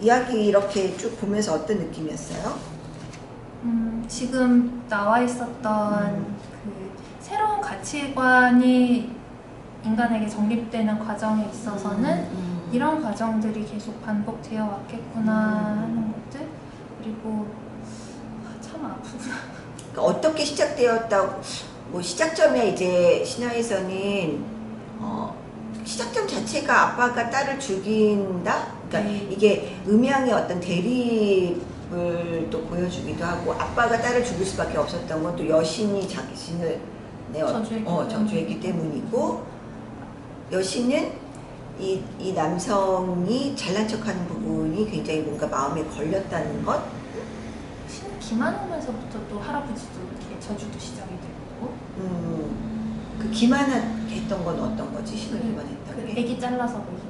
이야기 이렇게 쭉 보면서 어떤 느낌이었어요? 지금 나와 있었던 그 새로운 가치관이 인간에게 정립되는 과정에 있어서는 이런 과정들이 계속 반복되어 왔겠구나 하는 것들. 그리고 참 아프구나. 그러니까 어떻게 시작되었다고, 뭐 시작점에 이제 신화에서는 시작점 자체가 아빠가 딸을 죽인다? 그러니까 이게 음양의 어떤 대립을 또 보여주기도 하고, 아빠가 딸을 죽일 수밖에 없었던 건 또 여신이 자신을 저주했기 때문이고, 여신은 이 남성이 잘난 척하는 부분이 굉장히 뭔가 마음에 걸렸다는 것. 신을 기만하면서부터 또 할아버지도 이렇게 저주도 시작이 되고. 그 기만했던 건 어떤 거지? 신을 기만했던 게? 애기 잘라서 먹인 거.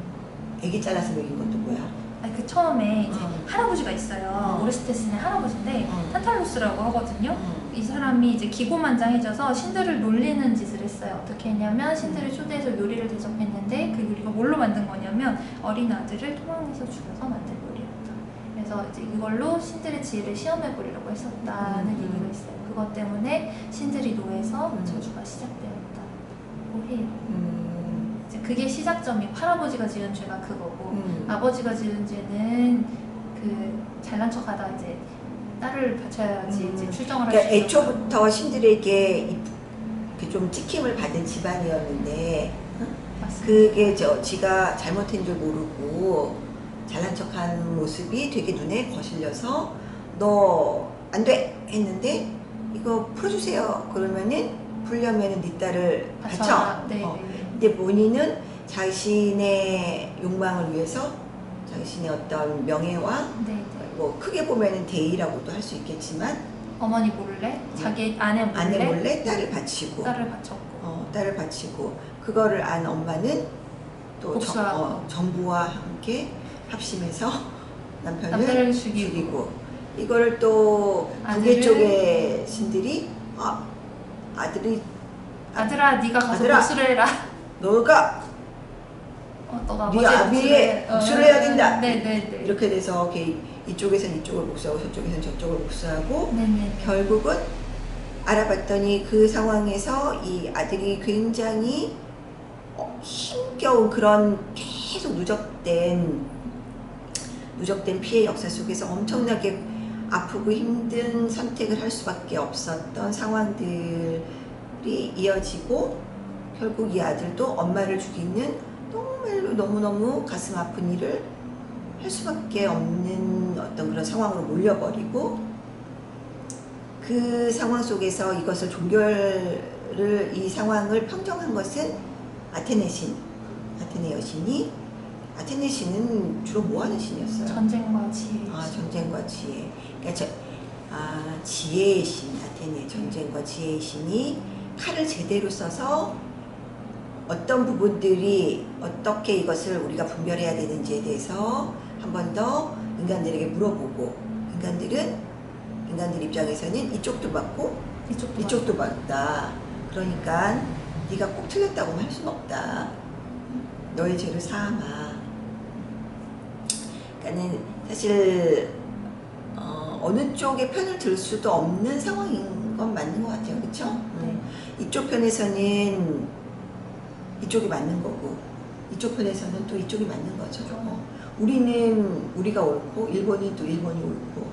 애기 잘라서 먹인 것도 뭐야? 아니, 그 처음에 이제 할아버지가 있어요. 오레스테스의 할아버지인데 탄탈로스라고 하거든요. 이 사람이 이제 기고만장해져서 신들을 놀리는 짓을 했어요. 어떻게 했냐면 신들을 초대해서 요리를 대접했는데 그 요리가 뭘로 만든 거냐면 어린 아들을 토막내서 죽여서 만든 요리였다. 그래서 이제 이걸로 신들의 지혜를 시험해 보려고 했었다는 얘기가 있어요. 그것 때문에 신들이 노해서 저주가 시작되었다고 해요. 이제 그게 시작점이 할아버지가 지은 죄가 그거고 아버지가 지은 죄는 그 잘난 척하다 이제 딸을 바쳐야지 이제 출정을 그러니까 할 수 있어요. 애초부터 신들에게 좀 찍힘을 받은 집안이었는데 그게 지가 잘못한 줄 모르고 잘난 척한 모습이 되게 눈에 거슬려서 너 안 돼! 했는데 이거 풀어주세요. 그러면은 풀려면은 네 딸을 바쳐. 근데 본인은 자신의 욕망을 위해서 자신의 어떤 명예와 뭐 크게 보면은 대의라고도 할 수 있겠지만 어머니 몰래 자기 아내 몰래 딸을 바치고 딸을 바쳤고 그거를 안 엄마는 또 복수하고 정부와 함께 합심해서 남편을 죽이고 이거를 또 북의 쪽의 신들이 아들아 네가 가서 복수를 해라. 너가 너가 네 아비의 복수를 해야 된다. 네네네. 이렇게 돼서 이쪽에서는 이쪽을 복수하고 저쪽에서는 저쪽을 복수하고 네네. 결국은 알아봤더니 그 상황에서 이 아들이 굉장히 힘겨운 그런 계속 누적된 피해 역사 속에서 엄청나게 아프고 힘든 선택을 할 수밖에 없었던 상황들이 이어지고 결국 이 아들도 엄마를 죽이는 정말로 너무너무 가슴 아픈 일을 할 수밖에 없는 어떤 그런 상황으로 몰려버리고 그 상황 속에서 이것을 이 상황을 평정한 것은 아테네 여신이 아테네 신은 주로 뭐 하는 신이었어요? 전쟁과 지혜. 전쟁과 지혜. 그러니까 지혜의 신, 아테네 전쟁과 지혜의 신이 칼을 제대로 써서 어떤 부분들이 어떻게 이것을 우리가 분별해야 되는지에 대해서 한 번 더 인간들에게 물어보고 인간들 입장에서는 이쪽도 맞고 이쪽도 맞다. 그러니까 네가 꼭 틀렸다고 할 수는 없다. 너의 죄를 사함아. 그러니까는 사실 어느 쪽의 편을 들 수도 없는 상황인 건 맞는 것 같아요. 그렇죠? 이쪽 편에서는 이쪽이 맞는 거고 이쪽 편에서는 또 이쪽이 맞는 거죠. 우리는 우리가 옳고 일본이 또 일본이 옳고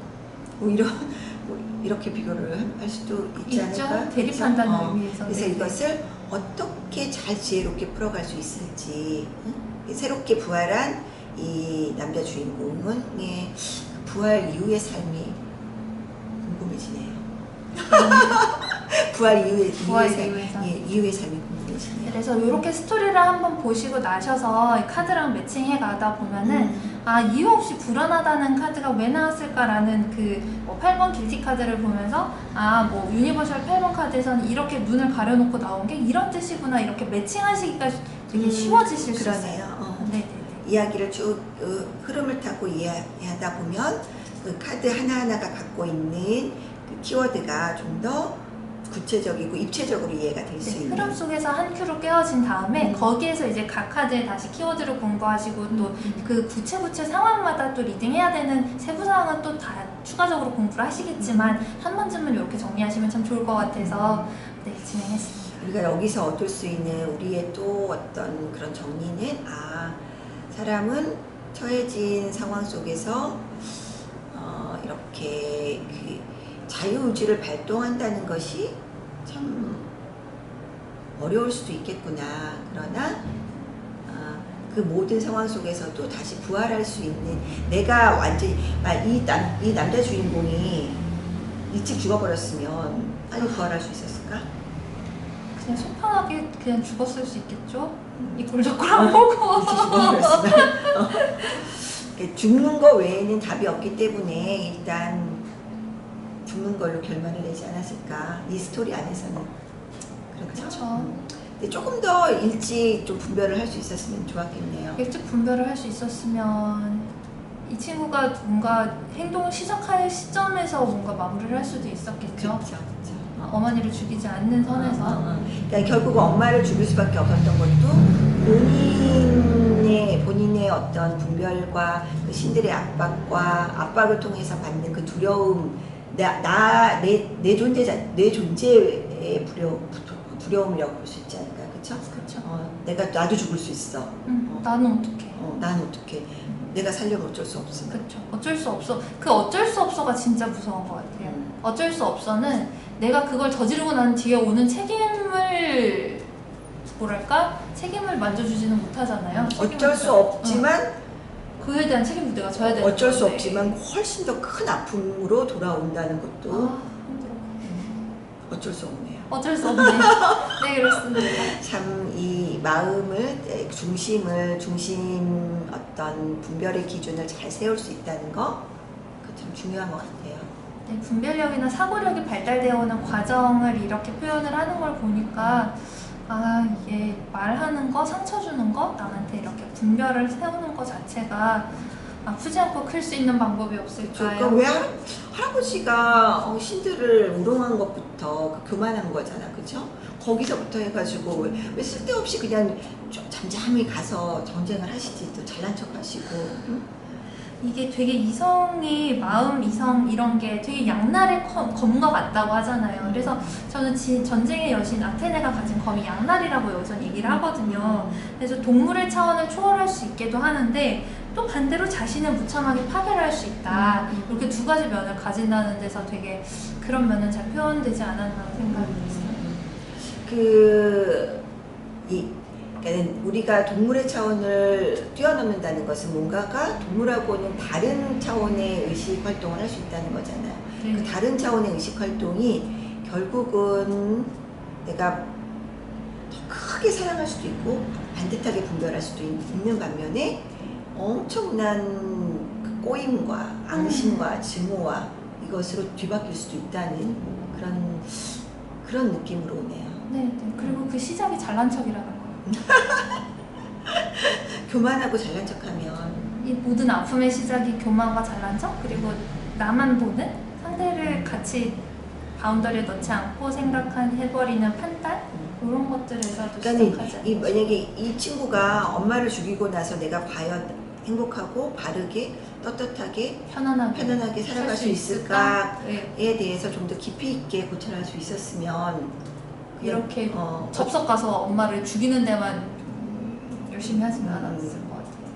이렇게 비교를 할 수도 있지 않을까? 대립한다는 의미에서. 그래서 이것을 어떻게 잘 지혜롭게 풀어갈 수 있을지 새롭게 부활한 이 남자 주인공은 부활 이후의 삶이 궁금해지네요. 부활 이후의 삶이 궁금해지네요. 그래서 이렇게 스토리를 한번 보시고 나셔서 카드랑 매칭해 가다 보면은 이유 없이 불안하다는 카드가 왜 나왔을까라는 뭐 8번 길티 카드를 보면서 뭐 유니버셜 8번 카드에서는 이렇게 눈을 가려놓고 나온 게 이런 뜻이구나 이렇게 매칭하시기가 되게 쉬워지실 수 있어요. 이야기를 쭉 흐름을 타고 이해하다 보면 그 카드 하나하나가 갖고 있는 그 키워드가 좀 더 구체적이고 입체적으로 이해가 될 수 네, 있는. 흐름 속에서 한 큐로 깨어진 다음에 거기에서 이제 각 카드에 다시 키워드를 공부하시고 또 그 구체 상황마다 또 리딩해야 되는 세부 사항은 또 다 추가적으로 공부를 하시겠지만 한 번쯤은 이렇게 정리하시면 참 좋을 것 같아서 네, 진행했습니다. 우리가 여기서 얻을 수 있는 우리의 또 어떤 그런 정리는 사람은 처해진 상황 속에서 이렇게 그 자유의지를 발동한다는 것이 참 어려울 수도 있겠구나. 그러나 그 모든 상황 속에서도 다시 부활할 수 있는, 내가 완전히 이 남자 주인공이 일찍 죽어버렸으면 빨리 부활할 수 있었을까? 그냥 속편하게 그냥 죽었을 수 있겠죠? 이 골적골 안 보고 일찍 죽어버렸으면 죽는 거 외에는 답이 없기 때문에 일단 죽는 걸로 결말을 내지 않았을까, 이 스토리 안에서는. 그렇죠? 그렇죠. 근데 조금 더 일찍 좀 분별을 할 수 있었으면 좋았겠네요. 일찍 분별을 할 수 있었으면 이 친구가 뭔가 행동을 시작할 시점에서 뭔가 마무리를 할 수도 있었겠죠. 그렇죠. 어머니를 죽이지 않는 선에서. 그러니까 결국 엄마를 죽일 수밖에 없었던 것도 본인의 어떤 분별과 그 신들의 압박을 통해서 받는 그 두려움, 내 존재의 두려움이라고 볼 수 있지 않을까, 그렇죠? 그렇죠. 나도 죽을 수 있어. 나는 어떡해. 나는 어떡해. 내가 살려면 어쩔 수 없으면. 그렇죠. 어쩔 수 없어. 그 어쩔 수 없어가 진짜 무서운 것 같아요. 어쩔 수 없어는 내가 그걸 저지르고 난 뒤에 오는 책임을 만져주지는 못하잖아요. 어쩔 수 없지만 그에 대한 책임도 내가 져야 되는 어쩔 수 건데. 없지만 훨씬 더 큰 아픔으로 돌아온다는 것도 힘들어. 어쩔 수 없네요. 어쩔 수 없네. 네, 그렇습니다. 참 이 마음을 중심 어떤 분별의 기준을 잘 세울 수 있다는 거, 그 참 중요한 것 같아요. 네, 분별력이나 사고력이 발달되어 오는 과정을 이렇게 표현을 하는 걸 보니까 이게 말하는 거, 상처 주는 거, 남한테 이렇게 분별을 세우는 거 자체가 아프지 않고 클 수 있는 방법이 없을까요? 그러니까 왜 할아버지가 신들을 우롱한 것부터 교만한 거잖아, 그죠? 거기서부터 해가지고 왜 쓸데없이 그냥 좀 잠잠히 가서 전쟁을 하시지, 또 잘난 척 하시고. 응? 이게 되게 이성이 마음 이성 이런 게 되게 양날의 검과 같다고 하잖아요. 그래서 저는 전쟁의 여신 아테네가 가진 검이 양날이라고 여기서 얘기를 하거든요. 그래서 동물의 차원을 초월할 수 있게도 하는데 또 반대로 자신을 무참하게 파괴할 수 있다. 이렇게 두 가지 면을 가진다는 데서 되게 그런 면은 잘 표현되지 않았나 생각이 들었어요. 그러니까 우리가 동물의 차원을 뛰어넘는다는 것은 뭔가가 동물하고는 다른 차원의 의식 활동을 할 수 있다는 거잖아요. 네. 그 다른 차원의 의식 활동이 결국은 내가 더 크게 사랑할 수도 있고 반듯하게 분별할 수도 있는 반면에 엄청난 그 꼬임과 앙심과 증오와 이것으로 뒤바뀔 수도 있다는 그런 느낌으로 오네요. 네. 그리고 그 시작이 잘난 척이라는 거예요. 교만하고 잘난 척하면 이 모든 아픔의 시작이 교만과 잘난 척, 그리고 나만 보는 상대를 같이 바운더리에 넣지 않고 해버리는 판단, 이런 것들에서도 그러니까 시작하지. 만약에 이 친구가 엄마를 죽이고 나서 내가 과연 행복하고 바르게 떳떳하게 편안하게 살아갈 수 있을까에 네. 대해서 좀 더 깊이 있게 고찰할 수 있었으면 이렇게 접속 가서 엄마를 죽이는 데만 열심히 하지는 않았을 것 같아요.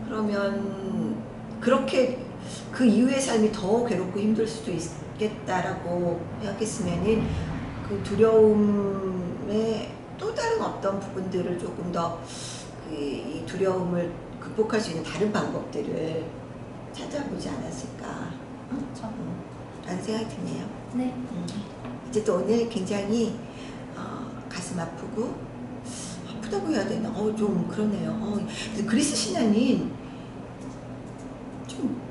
그러면 그렇게 그 이후의 삶이 더 괴롭고 힘들 수도 있겠다라고 생각했으면은 그 두려움의 또 다른 어떤 부분들을 조금 더 이 두려움을 극복할 수 있는 다른 방법들을 찾아보지 않았을까 그렇죠. 라는 생각이 드네요. 네. 이제 또 오늘 굉장히 가슴 아프다고 해야 되나? 좀 그러네요. 그리스 신화는 좀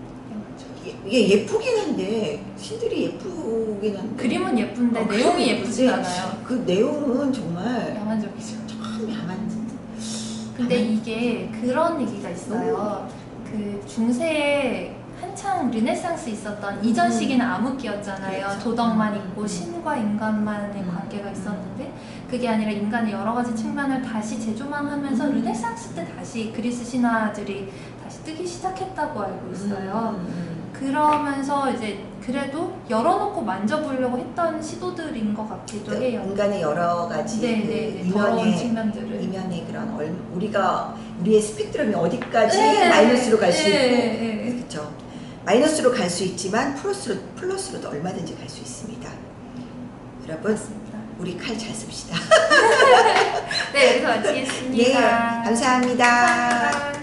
이게 예쁘긴 한데 신들이 예쁘긴 한데 그림은 예쁜데 내용이 예쁘지 않아요. 그 내용은 정말 야만적이죠. 참 야만. 근데 이게 그런 얘기가 있어요. 그 중세에 한창 한창 르네상스 있었던 이전 시기는 암흑기였잖아요. 그렇죠. 도덕만 있고 신과 인간만의 관계가 있었는데 그게 아니라 인간의 여러 가지 측면을 다시 재조망하면서 르네상스 때 다시 그리스 신화들이 다시 뜨기 시작했다고 알고 있어요. 그러면서 이제 그래도 열어놓고 만져보려고 했던 시도들인 것 같기도 해요. 인간의 여러 가지 네네, 더러운 측면들을. 이면의 그런 우리의 스펙트럼이 어디까지 마이너스로 갈 수 있고, 그렇죠. 마이너스로 갈 수 있지만 플러스로도 얼마든지 갈 수 있습니다. 여러분, 맞습니다. 우리 칼 잘 씁시다. 네, 여기서 마치겠습니다. 네, 감사합니다. 감사합니다.